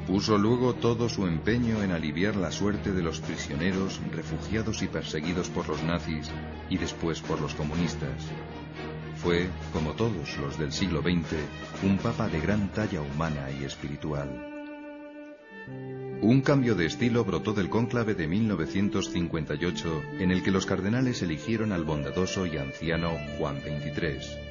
Puso luego todo su empeño en aliviar la suerte de los prisioneros, refugiados y perseguidos por los nazis y después por los comunistas. Fue, como todos los del siglo XX, un papa de gran talla humana y espiritual. Un cambio de estilo brotó del cónclave de 1958, en el que los cardenales eligieron al bondadoso y anciano Juan XXIII.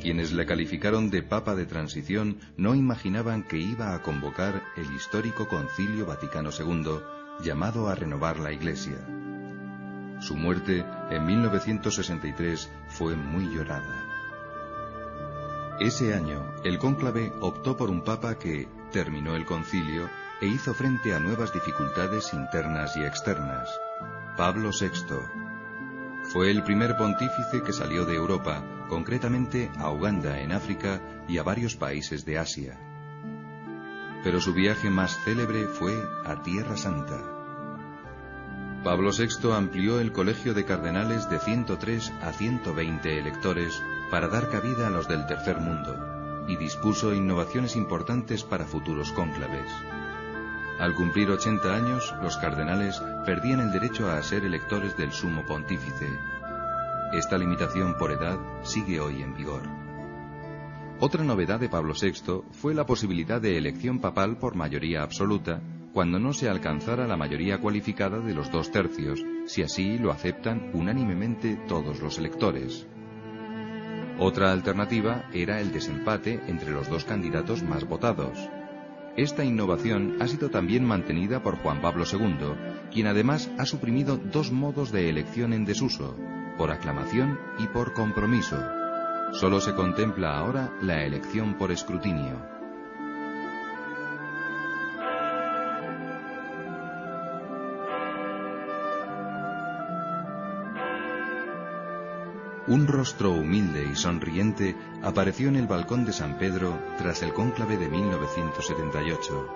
Quienes le calificaron de papa de transición no imaginaban que iba a convocar el histórico Concilio Vaticano II, llamado a renovar la Iglesia. Su muerte, en 1963, fue muy llorada. Ese año, el cónclave optó por un papa que terminó el concilio e hizo frente a nuevas dificultades internas y externas: Pablo VI. Fue el primer pontífice que salió de Europa, concretamente a Uganda en África y a varios países de Asia. Pero su viaje más célebre fue a Tierra Santa. Pablo VI amplió el colegio de cardenales de 103 a 120 electores para dar cabida a los del Tercer Mundo, y dispuso innovaciones importantes para futuros cónclaves. Al cumplir 80 años, los cardenales perdían el derecho a ser electores del sumo pontífice. Esta limitación por edad sigue hoy en vigor. Otra novedad de Pablo VI fue la posibilidad de elección papal por mayoría absoluta, cuando no se alcanzara la mayoría cualificada de los 2/3, si así lo aceptan unánimemente todos los electores. Otra alternativa era el desempate entre los dos candidatos más votados. Esta innovación ha sido también mantenida por Juan Pablo II, quien además ha suprimido dos modos de elección en desuso: por aclamación y por compromiso. Solo se contempla ahora la elección por escrutinio. Un rostro humilde y sonriente apareció en el balcón de San Pedro tras el cónclave de 1978.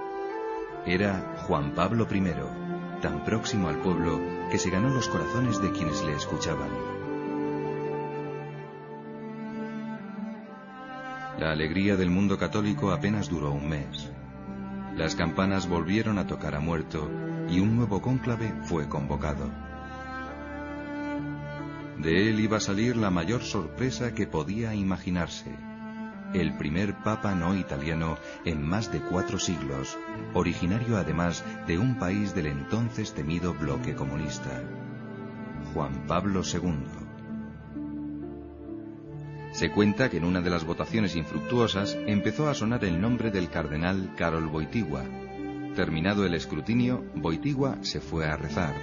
Era Juan Pablo I, tan próximo al pueblo que se ganó los corazones de quienes le escuchaban. La alegría del mundo católico apenas duró un mes. Las campanas volvieron a tocar a muerto y un nuevo cónclave fue convocado. De él iba a salir la mayor sorpresa que podía imaginarse: el primer papa no italiano en más de 4 siglos, originario además de un país del entonces temido bloque comunista: Juan Pablo II. Se cuenta que en una de las votaciones infructuosas empezó a sonar el nombre del cardenal Karol Wojtyła. Terminado el escrutinio, Wojtyła se fue a rezar.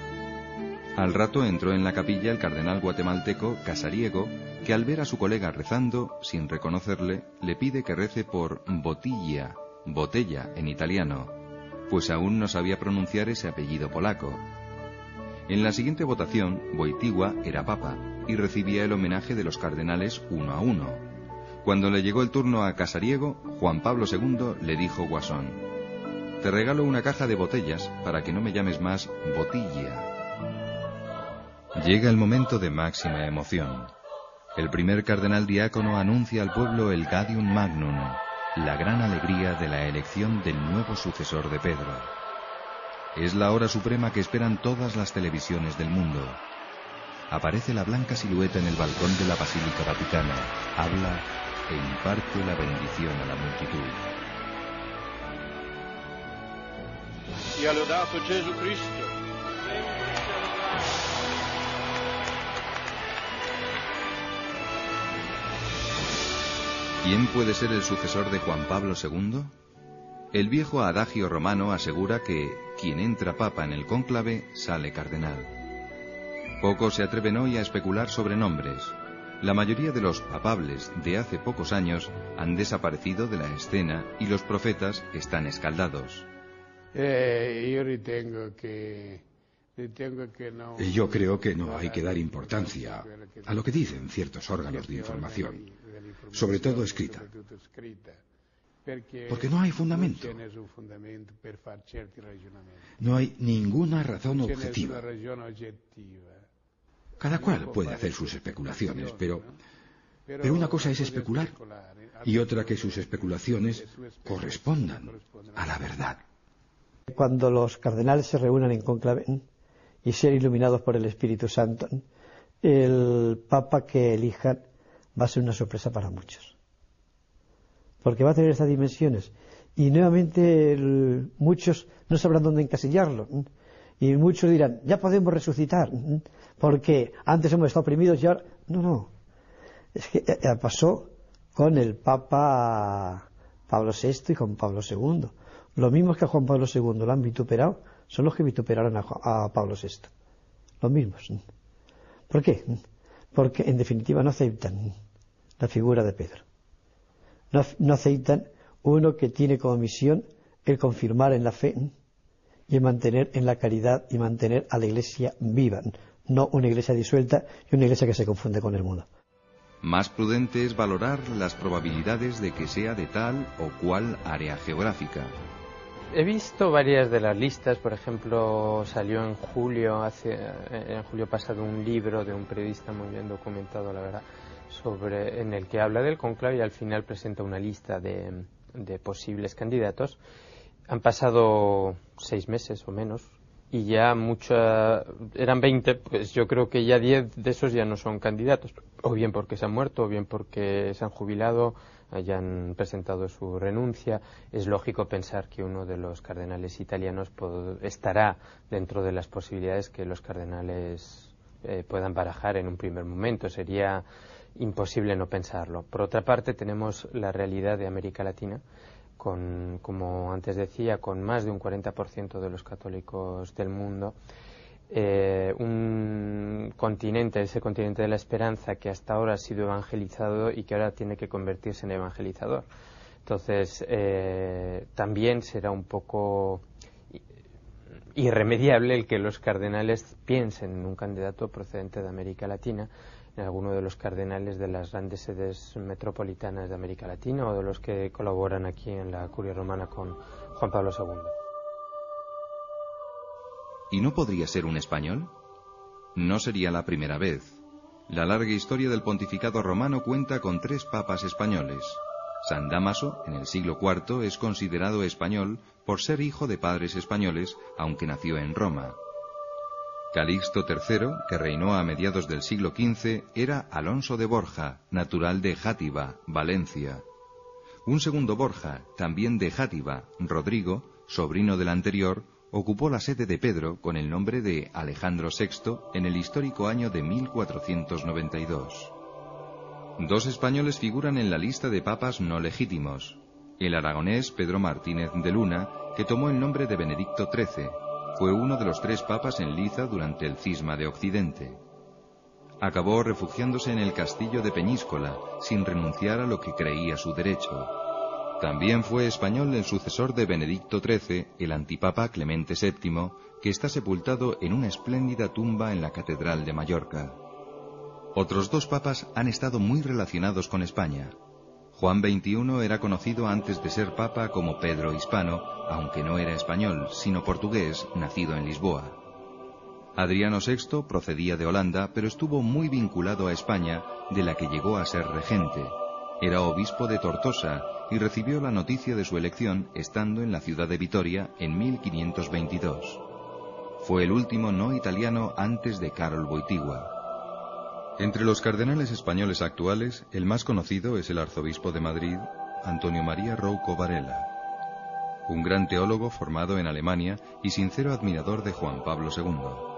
Al rato entró en la capilla el cardenal guatemalteco Casariego, que al ver a su colega rezando, sin reconocerle, le pide que rece por bottiglia, botella en italiano, pues aún no sabía pronunciar ese apellido polaco. En la siguiente votación, Wojtyła era papa y recibía el homenaje de los cardenales uno a uno. Cuando le llegó el turno a Casariego, Juan Pablo II le dijo guasón: «Te regalo una caja de botellas para que no me llames más bottiglia». Llega el momento de máxima emoción. El primer cardenal diácono anuncia al pueblo el Gaudium Magnum, la gran alegría de la elección del nuevo sucesor de Pedro. Es la hora suprema que esperan todas las televisiones del mundo. Aparece la blanca silueta en el balcón de la Basílica Vaticana, habla e imparte la bendición a la multitud. Sia lodato Jesucristo. ¿Quién puede ser el sucesor de Juan Pablo II? El viejo adagio romano asegura que quien entra papa en el cónclave sale cardenal. Pocos se atreven hoy a especular sobre nombres. La mayoría de los papables de hace pocos años han desaparecido de la escena y los profetas están escaldados. Yo creo que no hay que dar importancia a lo que dicen ciertos órganos de información, sobre todo escrita, porque no hay fundamento. No hay ninguna razón objetiva. Cada cual puede hacer sus especulaciones, pero una cosa es especular y otra que sus especulaciones correspondan a la verdad. Cuando los cardenales se reúnan en conclave y sean iluminados por el Espíritu Santo, el Papa que elijan va a ser una sorpresa para muchos. Porque va a tener estas dimensiones. Y nuevamente muchos no sabrán dónde encasillarlo. Y muchos dirán, ya podemos resucitar, porque antes hemos estado oprimidos y ahora... No. Es que pasó con el Papa Pablo VI y con Pablo II. Los mismos que a Juan Pablo II lo han vituperado son los que vituperaron a Pablo VI. Los mismos. ¿Por qué? Porque en definitiva no aceptan la figura de Pedro. No aceptan uno que tiene como misión el confirmar en la fe y mantener en la caridad y mantener a la Iglesia viva, no una Iglesia disuelta y una Iglesia que se confunde con el mundo. Más prudente es valorar las probabilidades de que sea de tal o cual área geográfica. He visto varias de las listas, por ejemplo, salió en julio pasado un libro de un periodista muy bien documentado, la verdad, en el que habla del cónclave y al final presenta una lista de posibles candidatos. Han pasado 6 meses o menos y ya eran 20, pues yo creo que ya 10 de esos ya no son candidatos, o bien porque se han muerto, o bien porque se han jubilado, hayan presentado su renuncia. Es lógico pensar que uno de los cardenales italianos estará dentro de las posibilidades que los cardenales puedan barajar en un primer momento. Sería imposible no pensarlo. Por otra parte, tenemos la realidad de América Latina, como antes decía, con más de un 40% de los católicos del mundo, un continente, ese continente de la esperanza que hasta ahora ha sido evangelizado y que ahora tiene que convertirse en evangelizador. Entonces, también será un poco irremediable el que los cardenales piensen en un candidato procedente de América Latina, en alguno de los cardenales de las grandes sedes metropolitanas de América Latina o de los que colaboran aquí en la Curia Romana con Juan Pablo II. ¿Y no podría ser un español? No sería la primera vez. La larga historia del pontificado romano cuenta con 3 papas españoles. San Dámaso, en el siglo IV, es considerado español por ser hijo de padres españoles, aunque nació en Roma. Calixto III, que reinó a mediados del siglo XV, era Alonso de Borja, natural de Játiva, Valencia. Un segundo Borja, también de Játiva, Rodrigo, sobrino del anterior, ocupó la sede de Pedro con el nombre de Alejandro VI en el histórico año de 1492. 2 españoles figuran en la lista de papas no legítimos. El aragonés Pedro Martínez de Luna, que tomó el nombre de Benedicto XIII, fue uno de los 3 papas en liza durante el cisma de Occidente. Acabó refugiándose en el castillo de Peñíscola, sin renunciar a lo que creía su derecho. También fue español el sucesor de Benedicto XIII, el antipapa Clemente VII, que está sepultado en una espléndida tumba en la Catedral de Mallorca. Otros 2 papas han estado muy relacionados con España. Juan XXI era conocido antes de ser papa como Pedro Hispano, aunque no era español, sino portugués, nacido en Lisboa. Adriano VI procedía de Holanda, pero estuvo muy vinculado a España, de la que llegó a ser regente. Era obispo de Tortosa y recibió la noticia de su elección estando en la ciudad de Vitoria en 1522. Fue el último no italiano antes de Karol Wojtyła. Entre los cardenales españoles actuales, el más conocido es el arzobispo de Madrid, Antonio María Rouco Varela, un gran teólogo formado en Alemania y sincero admirador de Juan Pablo II.